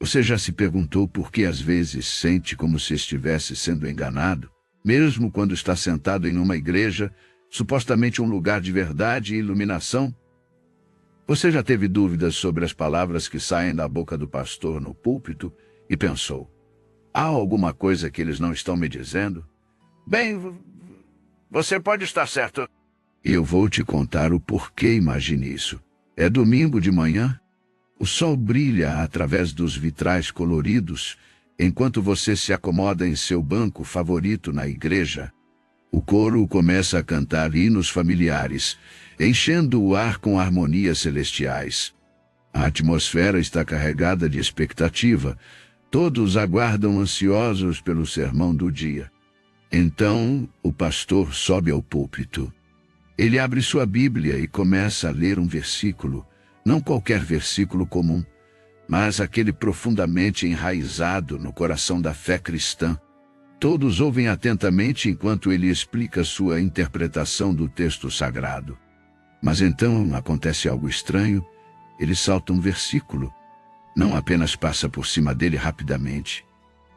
Você já se perguntou por que às vezes sente como se estivesse sendo enganado, mesmo quando está sentado em uma igreja, supostamente um lugar de verdade e iluminação? Você já teve dúvidas sobre as palavras que saem da boca do pastor no púlpito e pensou: há alguma coisa que eles não estão me dizendo? Bem, você pode estar certo. Eu vou te contar o porquê imagine isso. É domingo de manhã. O sol brilha através dos vitrais coloridos, enquanto você se acomoda em seu banco favorito na igreja. O coro começa a cantar hinos familiares, enchendo o ar com harmonias celestiais. A atmosfera está carregada de expectativa. Todos aguardam ansiosos pelo sermão do dia. Então, o pastor sobe ao púlpito. Ele abre sua Bíblia e começa a ler um versículo. Não qualquer versículo comum, mas aquele profundamente enraizado no coração da fé cristã. Todos ouvem atentamente enquanto ele explica sua interpretação do texto sagrado. Mas então acontece algo estranho. Ele salta um versículo. Não apenas passa por cima dele rapidamente.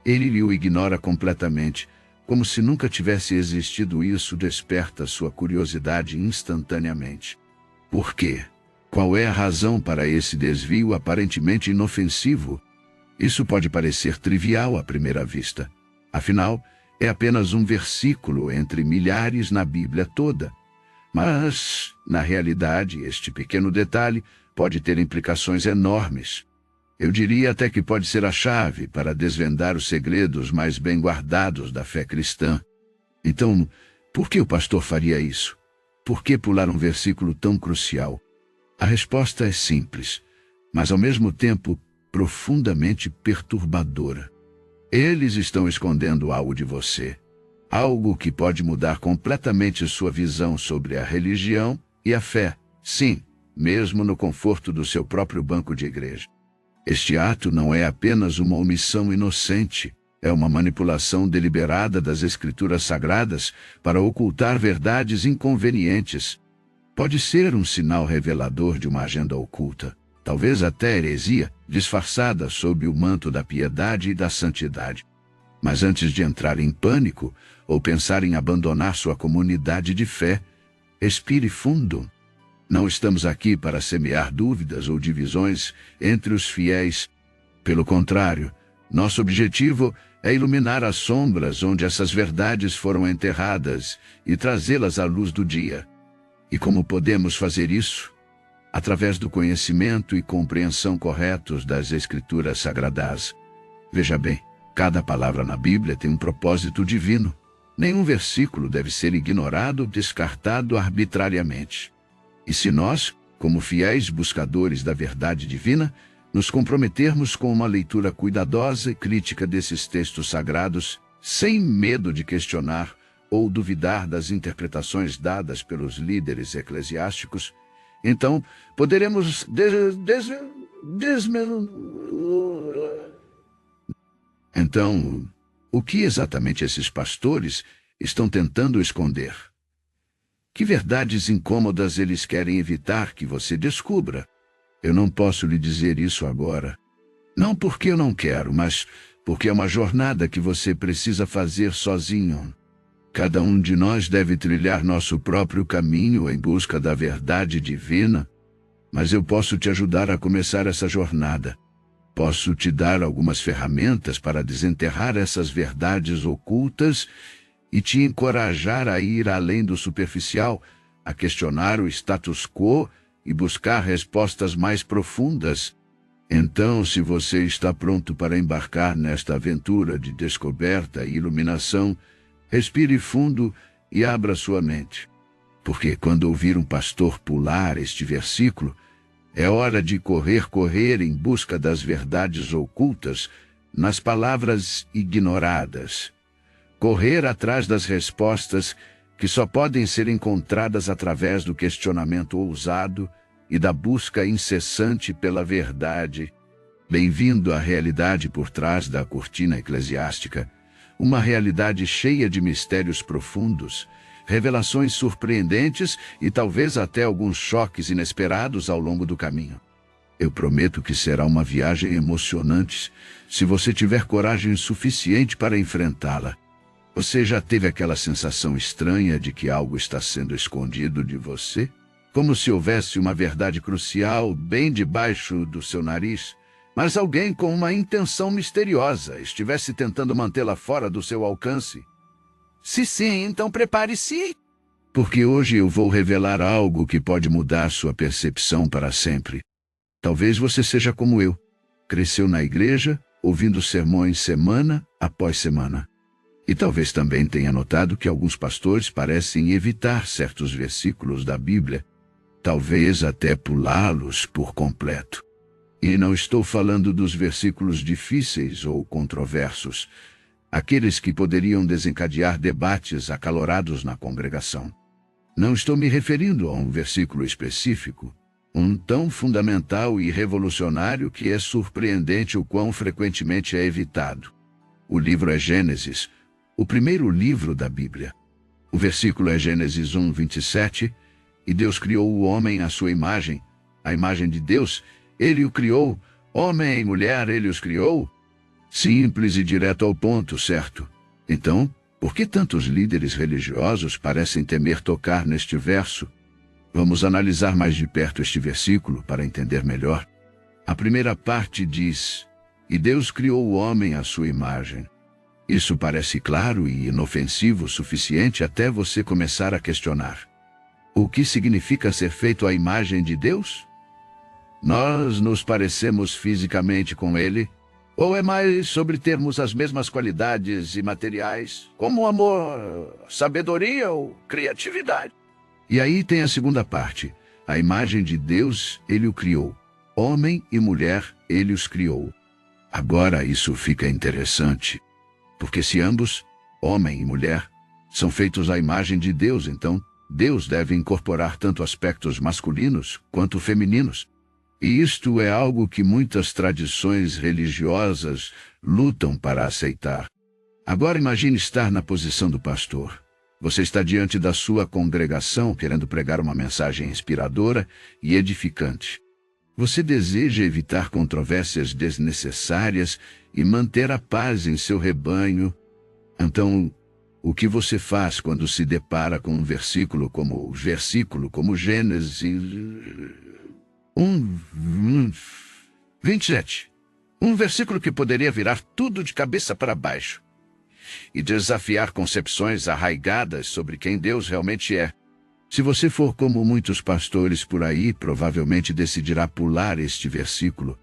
Ele o ignora completamente, como se nunca tivesse existido. Isso desperta sua curiosidade instantaneamente. Por quê? Qual é a razão para esse desvio aparentemente inofensivo? Isso pode parecer trivial à primeira vista. Afinal, é apenas um versículo entre milhares na Bíblia toda. Mas, na realidade, este pequeno detalhe pode ter implicações enormes. Eu diria até que pode ser a chave para desvendar os segredos mais bem guardados da fé cristã. Então, por que o pastor faria isso? Por que pular um versículo tão crucial? A resposta é simples, mas ao mesmo tempo profundamente perturbadora. Eles estão escondendo algo de você, algo que pode mudar completamente sua visão sobre a religião e a fé, sim, mesmo no conforto do seu próprio banco de igreja. Este ato não é apenas uma omissão inocente, é uma manipulação deliberada das Escrituras Sagradas para ocultar verdades inconvenientes. Pode ser um sinal revelador de uma agenda oculta, talvez até heresia, disfarçada sob o manto da piedade e da santidade. Mas antes de entrar em pânico ou pensar em abandonar sua comunidade de fé, respire fundo. Não estamos aqui para semear dúvidas ou divisões entre os fiéis. Pelo contrário, nosso objetivo é iluminar as sombras onde essas verdades foram enterradas e trazê-las à luz do dia. E como podemos fazer isso? Através do conhecimento e compreensão corretos das Escrituras Sagradas. Veja bem, cada palavra na Bíblia tem um propósito divino. Nenhum versículo deve ser ignorado ou descartado arbitrariamente. E se nós, como fiéis buscadores da verdade divina, nos comprometermos com uma leitura cuidadosa e crítica desses textos sagrados, sem medo de questionar ou duvidar das interpretações dadas pelos líderes eclesiásticos, então poderemos Então, o que exatamente esses pastores estão tentando esconder? Que verdades incômodas eles querem evitar que você descubra? Eu não posso lhe dizer isso agora. Não porque eu não quero, mas porque é uma jornada que você precisa fazer sozinho. Cada um de nós deve trilhar nosso próprio caminho em busca da verdade divina, mas eu posso te ajudar a começar essa jornada. Posso te dar algumas ferramentas para desenterrar essas verdades ocultas e te encorajar a ir além do superficial, a questionar o status quo e buscar respostas mais profundas. Então, se você está pronto para embarcar nesta aventura de descoberta e iluminação, respire fundo e abra sua mente. Porque quando ouvir um pastor pular este versículo, é hora de correr em busca das verdades ocultas nas palavras ignoradas. Correr atrás das respostas que só podem ser encontradas através do questionamento ousado e da busca incessante pela verdade. Bem-vindo à realidade por trás da cortina eclesiástica, uma realidade cheia de mistérios profundos, revelações surpreendentes e talvez até alguns choques inesperados ao longo do caminho. Eu prometo que será uma viagem emocionante se você tiver coragem suficiente para enfrentá-la. Você já teve aquela sensação estranha de que algo está sendo escondido de você? Como se houvesse uma verdade crucial bem debaixo do seu nariz, mas alguém com uma intenção misteriosa estivesse tentando mantê-la fora do seu alcance? Se sim, então prepare-se. Porque hoje eu vou revelar algo que pode mudar sua percepção para sempre. Talvez você seja como eu. Cresceu na igreja, ouvindo sermões semana após semana. E talvez também tenha notado que alguns pastores parecem evitar certos versículos da Bíblia, talvez até pulá-los por completo. E não estou falando dos versículos difíceis ou controversos, aqueles que poderiam desencadear debates acalorados na congregação. Não estou me referindo a um versículo específico, um tão fundamental e revolucionário que é surpreendente o quão frequentemente é evitado. O livro é Gênesis, o primeiro livro da Bíblia. O versículo é Gênesis 1, 27, e Deus criou o homem à sua imagem, a imagem de Deus, ele o criou, homem e mulher ele os criou. Simples e direto ao ponto, certo? Então, por que tantos líderes religiosos parecem temer tocar neste verso? Vamos analisar mais de perto este versículo para entender melhor. A primeira parte diz: e Deus criou o homem à sua imagem. Isso parece claro e inofensivo o suficiente até você começar a questionar. O que significa ser feito à imagem de Deus? Nós nos parecemos fisicamente com Ele? Ou é mais sobre termos as mesmas qualidades imateriais, como amor, sabedoria ou criatividade? E aí tem a segunda parte. A imagem de Deus, Ele o criou. Homem e mulher, Ele os criou. Agora isso fica interessante. Porque se ambos, homem e mulher, são feitos à imagem de Deus, então Deus deve incorporar tanto aspectos masculinos quanto femininos. E isto é algo que muitas tradições religiosas lutam para aceitar. Agora imagine estar na posição do pastor. Você está diante da sua congregação querendo pregar uma mensagem inspiradora e edificante. Você deseja evitar controvérsias desnecessárias e manter a paz em seu rebanho. Então, o que você faz quando se depara com um versículo como Gênesis 27. Um versículo que poderia virar tudo de cabeça para baixo e desafiar concepções arraigadas sobre quem Deus realmente é. Se você for como muitos pastores por aí, provavelmente decidirá pular este versículo.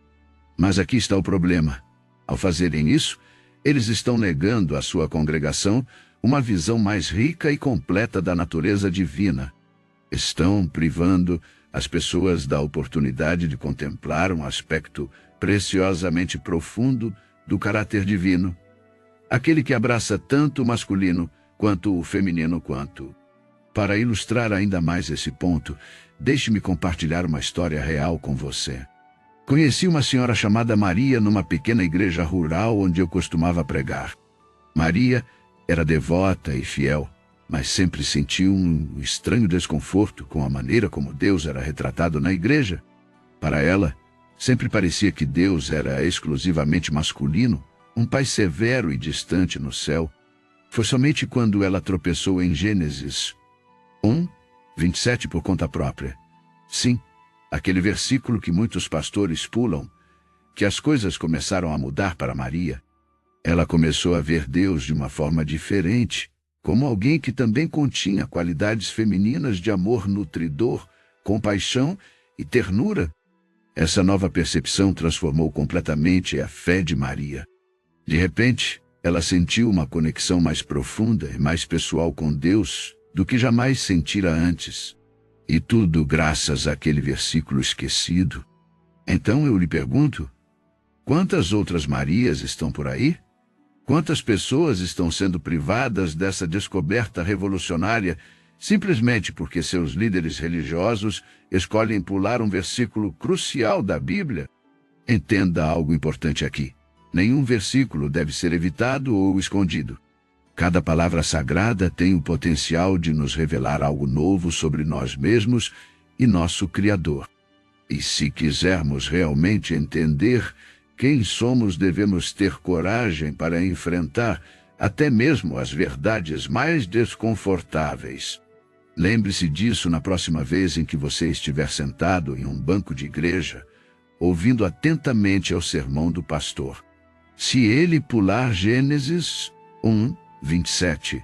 Mas aqui está o problema. Ao fazerem isso, eles estão negando à sua congregação uma visão mais rica e completa da natureza divina. Estão privando as pessoas da oportunidade de contemplar um aspecto preciosamente profundo do caráter divino, aquele que abraça tanto o masculino quanto o feminino quanto. Para ilustrar ainda mais esse ponto, deixe-me compartilhar uma história real com você. Conheci uma senhora chamada Maria numa pequena igreja rural onde eu costumava pregar. Maria era devota e fiel, mas sempre sentiu um estranho desconforto com a maneira como Deus era retratado na igreja. Para ela, sempre parecia que Deus era exclusivamente masculino, um pai severo e distante no céu. Foi somente quando ela tropeçou em Gênesis 1, 27 por conta própria. Sim, aquele versículo que muitos pastores pulam, que as coisas começaram a mudar para Maria. Ela começou a ver Deus de uma forma diferente, como alguém que também continha qualidades femininas de amor nutridor, compaixão e ternura. Essa nova percepção transformou completamente a fé de Maria. De repente, ela sentiu uma conexão mais profunda e mais pessoal com Deus do que jamais sentira antes. E tudo graças àquele versículo esquecido. Então eu lhe pergunto, quantas outras Marias estão por aí? Quantas pessoas estão sendo privadas dessa descoberta revolucionária simplesmente porque seus líderes religiosos escolhem pular um versículo crucial da Bíblia? Entenda algo importante aqui. Nenhum versículo deve ser evitado ou escondido. Cada palavra sagrada tem o potencial de nos revelar algo novo sobre nós mesmos e nosso Criador. E se quisermos realmente entender quem somos, devemos ter coragem para enfrentar até mesmo as verdades mais desconfortáveis. Lembre-se disso na próxima vez em que você estiver sentado em um banco de igreja, ouvindo atentamente ao sermão do pastor. Se ele pular Gênesis 1, 27,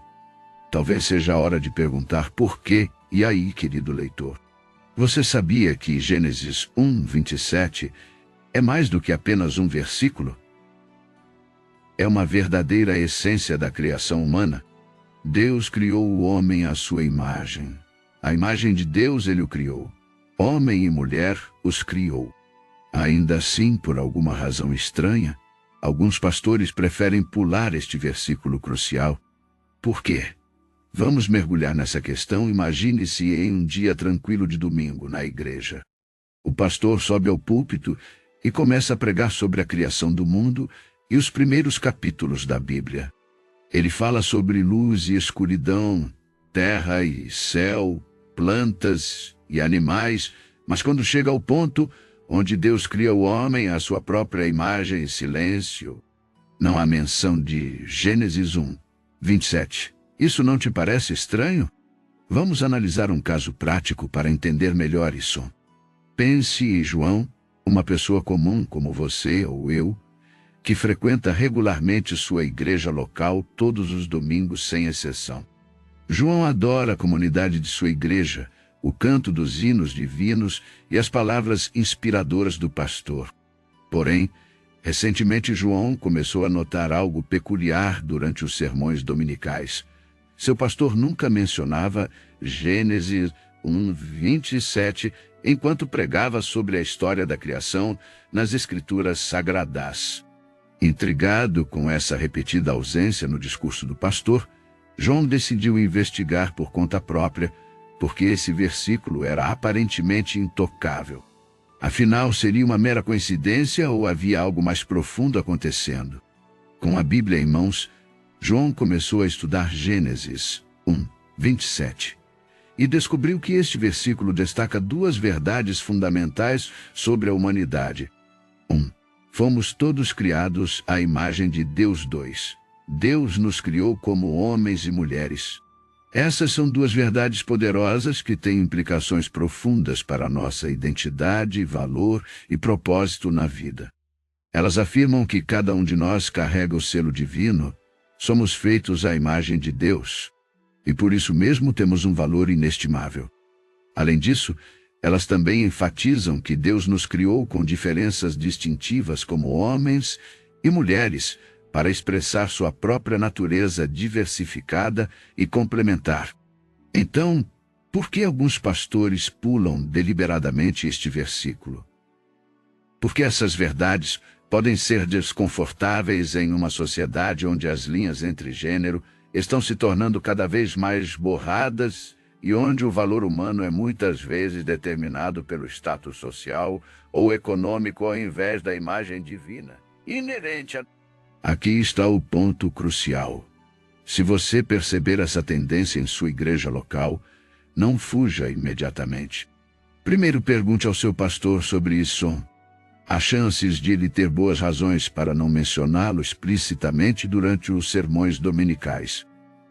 talvez seja a hora de perguntar por quê. E aí, querido leitor? Você sabia que Gênesis 1, 27 é mais do que apenas um versículo? É uma verdadeira essência da criação humana. Deus criou o homem à sua imagem. A imagem de Deus ele o criou. Homem e mulher os criou. Ainda assim, por alguma razão estranha, alguns pastores preferem pular este versículo crucial. Por quê? Vamos mergulhar nessa questão. Imagine-se em um dia tranquilo de domingo na igreja. O pastor sobe ao púlpito e começa a pregar sobre a criação do mundo e os primeiros capítulos da Bíblia. Ele fala sobre luz e escuridão, terra e céu, plantas e animais, mas quando chega ao ponto onde Deus cria o homem à sua própria imagem e silêncio, não há menção de Gênesis 1, 27. Isso não te parece estranho? Vamos analisar um caso prático para entender melhor isso. Pense em João, uma pessoa comum como você ou eu, que frequenta regularmente sua igreja local todos os domingos sem exceção. João adora a comunidade de sua igreja, o canto dos hinos divinos e as palavras inspiradoras do pastor. Porém, recentemente João começou a notar algo peculiar durante os sermões dominicais. Seu pastor nunca mencionava Gênesis 1, 27, enquanto pregava sobre a história da criação nas Escrituras Sagradas. Intrigado com essa repetida ausência no discurso do pastor, João decidiu investigar por conta própria, porque esse versículo era aparentemente intocável. Afinal, seria uma mera coincidência ou havia algo mais profundo acontecendo? Com a Bíblia em mãos, João começou a estudar Gênesis 1, 27, e descobriu que este versículo destaca duas verdades fundamentais sobre a humanidade. 1. Fomos todos criados à imagem de Deus. 2. Deus nos criou como homens e mulheres. Essas são duas verdades poderosas que têm implicações profundas para a nossa identidade, valor e propósito na vida. Elas afirmam que cada um de nós carrega o selo divino, somos feitos à imagem de Deus, e por isso mesmo temos um valor inestimável. Além disso, elas também enfatizam que Deus nos criou com diferenças distintivas como homens e mulheres para expressar sua própria natureza diversificada e complementar. Então, por que alguns pastores pulam deliberadamente este versículo? Porque essas verdades podem ser desconfortáveis em uma sociedade onde as linhas entre gênero estão se tornando cada vez mais borradas e onde o valor humano é muitas vezes determinado pelo status social ou econômico ao invés da imagem divina, inerente a... Aqui está o ponto crucial. Se você perceber essa tendência em sua igreja local, não fuja imediatamente. Primeiro pergunte ao seu pastor sobre isso. Há chances de ele ter boas razões para não mencioná-lo explicitamente durante os sermões dominicais.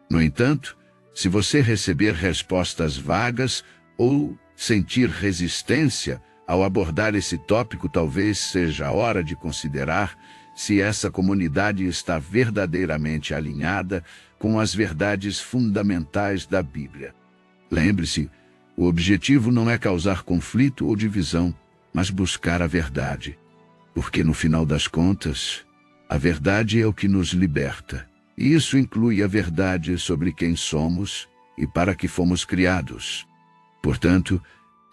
No entanto, se você receber respostas vagas ou sentir resistência ao abordar esse tópico, talvez seja a hora de considerar se essa comunidade está verdadeiramente alinhada com as verdades fundamentais da Bíblia. Lembre-se, o objetivo não é causar conflito ou divisão, mas buscar a verdade. Porque, no final das contas, a verdade é o que nos liberta. E isso inclui a verdade sobre quem somos e para que fomos criados. Portanto,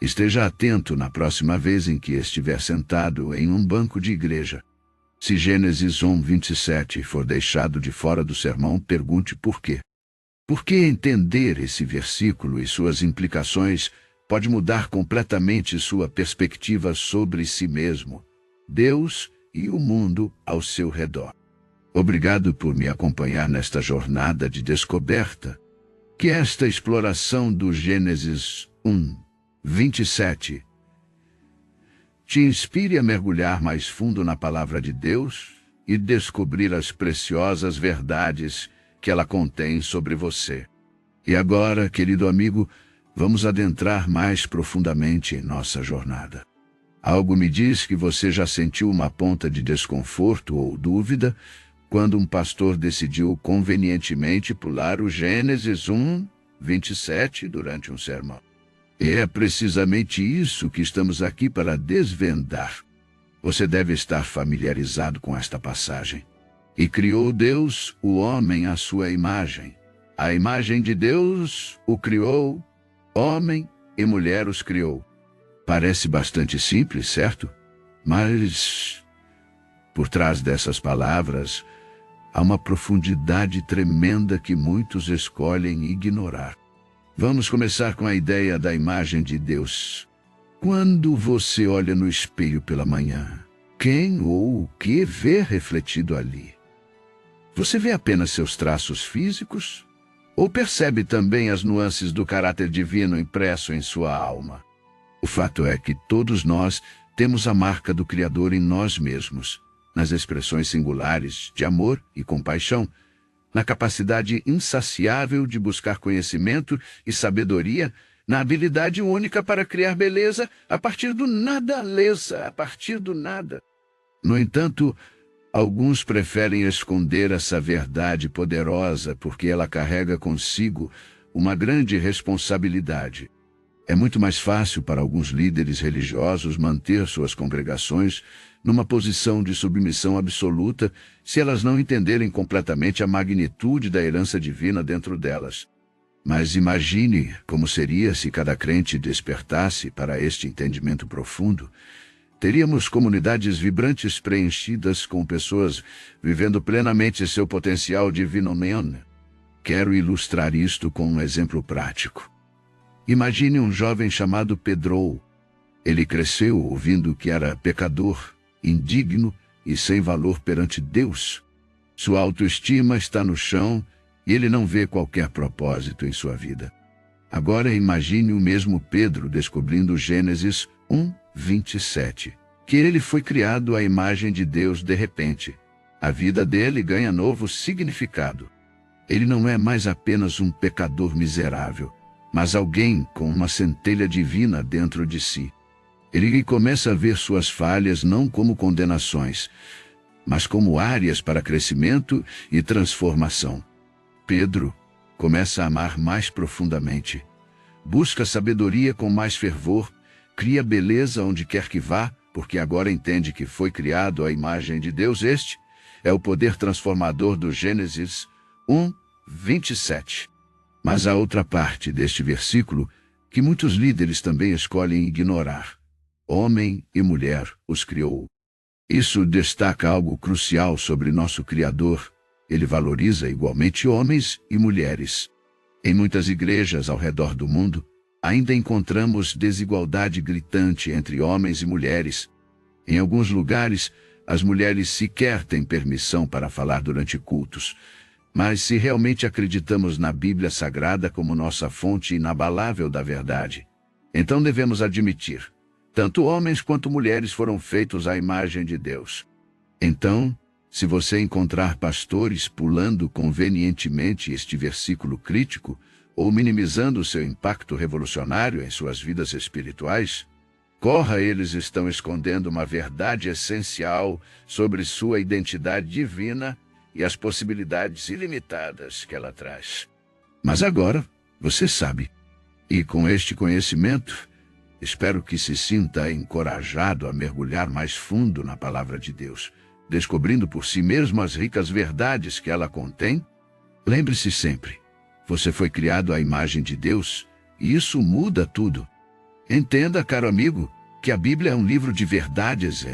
esteja atento na próxima vez em que estiver sentado em um banco de igreja. Se Gênesis 1, 27 for deixado de fora do sermão, pergunte por quê. Porque entender esse versículo e suas implicações pode mudar completamente sua perspectiva sobre si mesmo, Deus e o mundo ao seu redor. Obrigado por me acompanhar nesta jornada de descoberta. Que esta exploração do Gênesis 1, 27 te inspire a mergulhar mais fundo na palavra de Deus e descobrir as preciosas verdades que ela contém sobre você. E agora, querido amigo, vamos adentrar mais profundamente em nossa jornada. Algo me diz que você já sentiu uma ponta de desconforto ou dúvida quando um pastor decidiu convenientemente pular o Gênesis 1:27 durante um sermão. E é precisamente isso que estamos aqui para desvendar. Você deve estar familiarizado com esta passagem. E criou Deus o homem à sua imagem. A imagem de Deus o criou, homem e mulher os criou. Parece bastante simples, certo? Mas, por trás dessas palavras, há uma profundidade tremenda que muitos escolhem ignorar. Vamos começar com a ideia da imagem de Deus. Quando você olha no espelho pela manhã, quem ou o que vê refletido ali? Você vê apenas seus traços físicos? Ou percebe também as nuances do caráter divino impresso em sua alma? O fato é que todos nós temos a marca do Criador em nós mesmos, nas expressões singulares de amor e compaixão, na capacidade insaciável de buscar conhecimento e sabedoria, na habilidade única para criar beleza a partir do nada, lesa, a partir do nada. No entanto, alguns preferem esconder essa verdade poderosa porque ela carrega consigo uma grande responsabilidade. É muito mais fácil para alguns líderes religiosos manter suas congregações numa posição de submissão absoluta se elas não entenderem completamente a magnitude da herança divina dentro delas. Mas imagine como seria se cada crente despertasse para este entendimento profundo. Teríamos comunidades vibrantes preenchidas com pessoas vivendo plenamente seu potencial divino. Quero ilustrar isto com um exemplo prático. Imagine um jovem chamado Pedro. Ele cresceu ouvindo que era pecador, indigno e sem valor perante Deus. Sua autoestima está no chão e ele não vê qualquer propósito em sua vida. Agora imagine o mesmo Pedro descobrindo Gênesis 1:27, que ele foi criado à imagem de Deus de repente. A vida dele ganha novo significado. Ele não é mais apenas um pecador miserável, mas alguém com uma centelha divina dentro de si. Ele começa a ver suas falhas não como condenações, mas como áreas para crescimento e transformação. Pedro começa a amar mais profundamente. Busca sabedoria com mais fervor, cria beleza onde quer que vá, porque agora entende que foi criado à imagem de Deus. Este é o poder transformador do Gênesis 1:27. Mas há outra parte deste versículo que muitos líderes também escolhem ignorar. Homem e mulher os criou. Isso destaca algo crucial sobre nosso Criador. Ele valoriza igualmente homens e mulheres. Em muitas igrejas ao redor do mundo, ainda encontramos desigualdade gritante entre homens e mulheres. Em alguns lugares, as mulheres sequer têm permissão para falar durante cultos. Mas se realmente acreditamos na Bíblia Sagrada como nossa fonte inabalável da verdade, então devemos admitir, tanto homens quanto mulheres foram feitos à imagem de Deus. Então, se você encontrar pastores pulando convenientemente este versículo crítico ou minimizando seu impacto revolucionário em suas vidas espirituais, corra, eles estão escondendo uma verdade essencial sobre sua identidade divina e as possibilidades ilimitadas que ela traz. Mas agora, você sabe. E com este conhecimento, espero que se sinta encorajado a mergulhar mais fundo na palavra de Deus, descobrindo por si mesmo as ricas verdades que ela contém. Lembre-se sempre, você foi criado à imagem de Deus, e isso muda tudo. Entenda, caro amigo, que a Bíblia é um livro de verdades,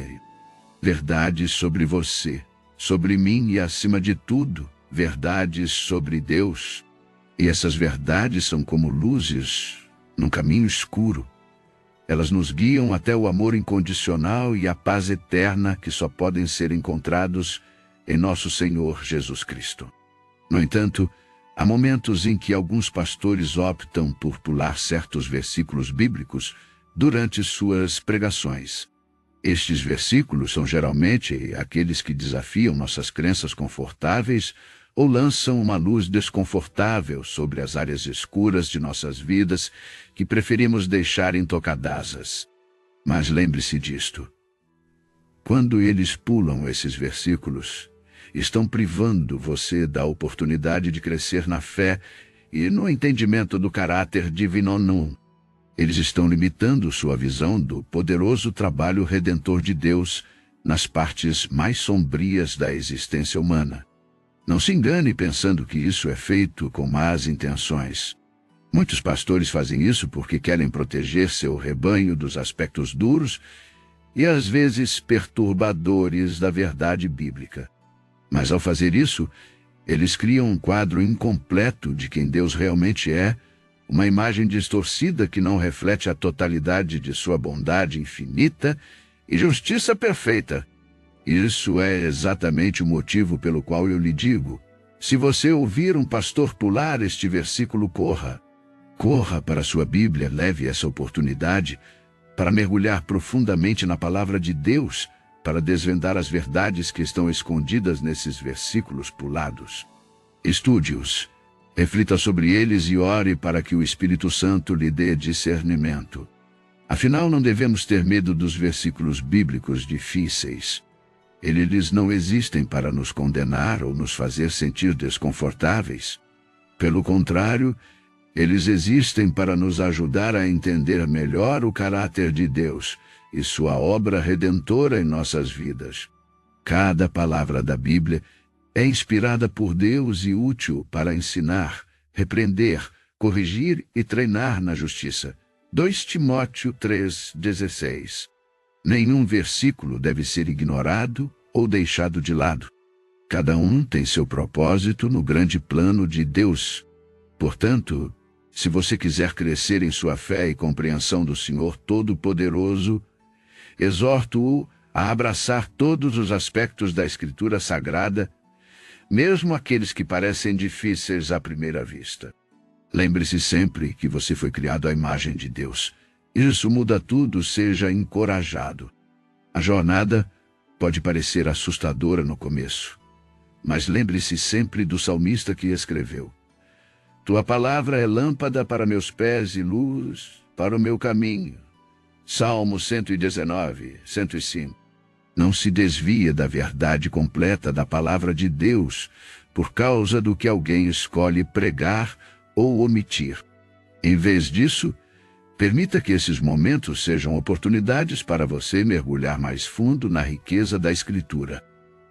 verdades sobre você, sobre mim e, acima de tudo, verdades sobre Deus. E essas verdades são como luzes num caminho escuro. Elas nos guiam até o amor incondicional e a paz eterna que só podem ser encontrados em nosso Senhor Jesus Cristo. No entanto, há momentos em que alguns pastores optam por pular certos versículos bíblicos durante suas pregações. Estes versículos são geralmente aqueles que desafiam nossas crenças confortáveis ou lançam uma luz desconfortável sobre as áreas escuras de nossas vidas que preferimos deixar intocadasas. Mas lembre-se disto. Quando eles pulam esses versículos, estão privando você da oportunidade de crescer na fé e no entendimento do caráter divino. Eles estão limitando sua visão do poderoso trabalho redentor de Deus nas partes mais sombrias da existência humana. Não se engane pensando que isso é feito com más intenções. Muitos pastores fazem isso porque querem proteger seu rebanho dos aspectos duros e às vezes perturbadores da verdade bíblica. Mas ao fazer isso, eles criam um quadro incompleto de quem Deus realmente é, uma imagem distorcida que não reflete a totalidade de sua bondade infinita e justiça perfeita. Isso é exatamente o motivo pelo qual eu lhe digo: se você ouvir um pastor pular este versículo, corra. Corra para a sua Bíblia, leve essa oportunidade para mergulhar profundamente na palavra de Deus, para desvendar as verdades que estão escondidas nesses versículos pulados. Estude-os, reflita sobre eles e ore para que o Espírito Santo lhe dê discernimento. Afinal, não devemos ter medo dos versículos bíblicos difíceis. Eles não existem para nos condenar ou nos fazer sentir desconfortáveis. Pelo contrário, eles existem para nos ajudar a entender melhor o caráter de Deus e sua obra redentora em nossas vidas. Cada palavra da Bíblia é inspirada por Deus e útil para ensinar, repreender, corrigir e treinar na justiça. 2 Timóteo 3,16. Nenhum versículo deve ser ignorado ou deixado de lado. Cada um tem seu propósito no grande plano de Deus. Portanto, se você quiser crescer em sua fé e compreensão do Senhor Todo-Poderoso, exorto-o a abraçar todos os aspectos da Escritura Sagrada, mesmo aqueles que parecem difíceis à primeira vista. Lembre-se sempre que você foi criado à imagem de Deus. Isso muda tudo, seja encorajado. A jornada pode parecer assustadora no começo, mas lembre-se sempre do salmista que escreveu: Tua palavra é lâmpada para meus pés e luz para o meu caminho. Salmo 119, 105. Não se desvie da verdade completa da palavra de Deus por causa do que alguém escolhe pregar ou omitir. Em vez disso, permita que esses momentos sejam oportunidades para você mergulhar mais fundo na riqueza da Escritura.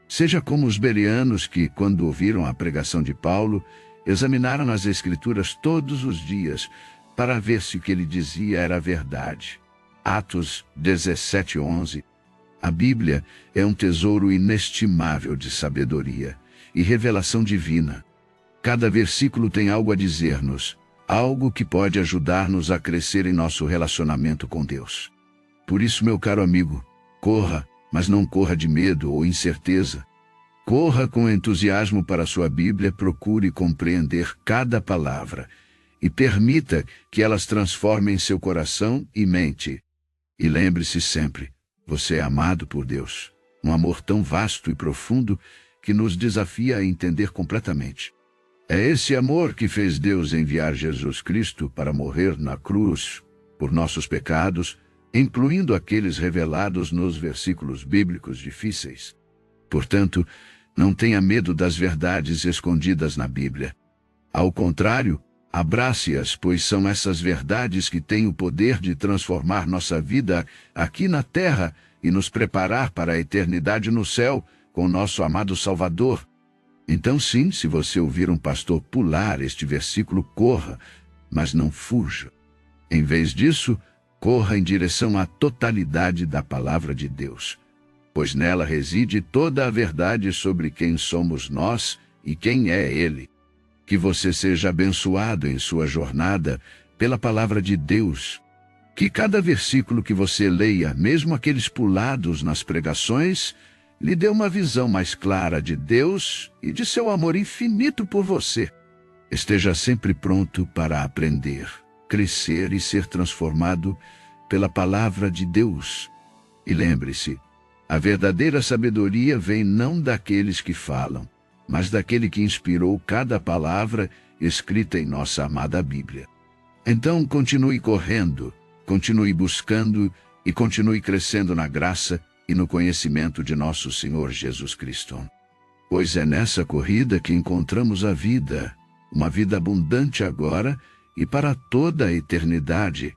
Seja como os bereanos que, quando ouviram a pregação de Paulo, examinaram as Escrituras todos os dias para ver se o que ele dizia era verdade. Atos 17:11. A Bíblia é um tesouro inestimável de sabedoria e revelação divina. Cada versículo tem algo a dizer-nos, algo que pode ajudar-nos a crescer em nosso relacionamento com Deus. Por isso, meu caro amigo, corra, mas não corra de medo ou incerteza. Corra com entusiasmo para a sua Bíblia, procure compreender cada palavra e permita que elas transformem seu coração e mente. E lembre-se sempre, você é amado por Deus, um amor tão vasto e profundo que nos desafia a entender completamente. É esse amor que fez Deus enviar Jesus Cristo para morrer na cruz por nossos pecados, incluindo aqueles revelados nos versículos bíblicos difíceis. Portanto, não tenha medo das verdades escondidas na Bíblia. Ao contrário, abrace-as, pois são essas verdades que têm o poder de transformar nossa vida aqui na terra e nos preparar para a eternidade no céu com nosso amado Salvador. Então sim, se você ouvir um pastor pular este versículo, corra, mas não fuja. Em vez disso, corra em direção à totalidade da palavra de Deus, pois nela reside toda a verdade sobre quem somos nós e quem é Ele. Que você seja abençoado em sua jornada pela palavra de Deus. Que cada versículo que você leia, mesmo aqueles pulados nas pregações, lhe dê uma visão mais clara de Deus e de seu amor infinito por você. Esteja sempre pronto para aprender, crescer e ser transformado pela palavra de Deus. E lembre-se, a verdadeira sabedoria vem não daqueles que falam, mas daquele que inspirou cada palavra escrita em nossa amada Bíblia. Então continue correndo, continue buscando e continue crescendo na graça e no conhecimento de nosso Senhor Jesus Cristo. Pois é nessa corrida que encontramos a vida, uma vida abundante agora e para toda a eternidade,